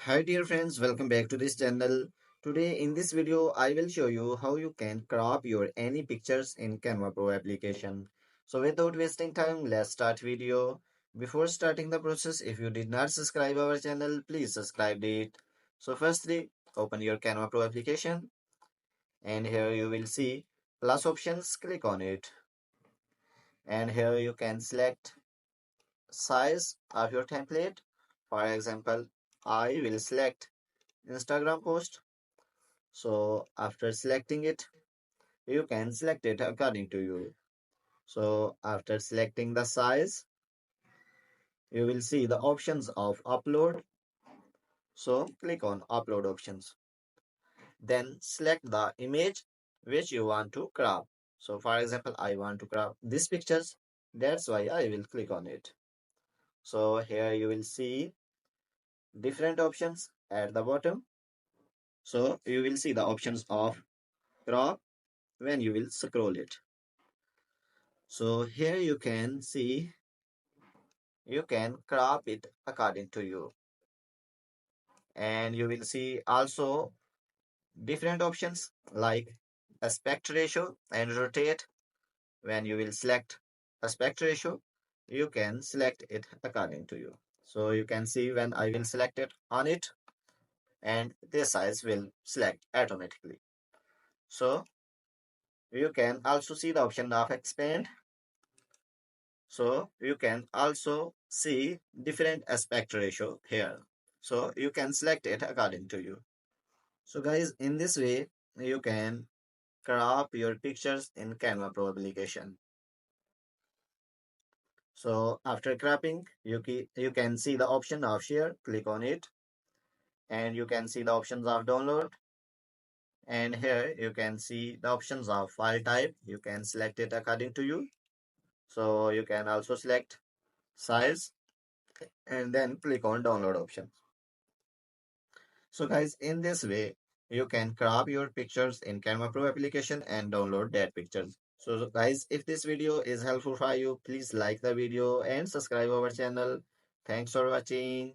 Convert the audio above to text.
Hi dear friends, welcome back to this channel. Today in this video I will show you how you can crop your any pictures in Canva Pro application. So without wasting time, let's start video. Before starting the process, if you did not subscribe our channel, please subscribe it. So firstly, open your Canva Pro application and here you will see plus options, click on it. And here you can select size of your template. For example, I will select Instagram post. So after selecting it, you can select it according to you. So after selecting the size, you will see the options of upload. So click on upload options. Then select the image which you want to crop. So for example, I want to crop these pictures. That's why I will click on it. So here you will see different options at the bottom. So you will see the options of crop when you will scroll it. So here you can see you can crop it according to you, and you will see also different options like aspect ratio and rotate. When you will select aspect ratio, you can select it according to you. So you can see when I will select it on it, and this size will select automatically. So you can also see the option of expand. So you can also see different aspect ratio here. So you can select it according to you. So guys, in this way, you can crop your pictures in Canva Pro application. So after cropping, you can see the option of share, click on it, and you can see the options of download. And here you can see the options of file type. You can select it according to you. So you can also select size and then click on download option. So guys, in this way, you can crop your pictures in Canva Pro application and download that pictures. So guys, if this video is helpful for you, please like the video and subscribe our channel. Thanks for watching.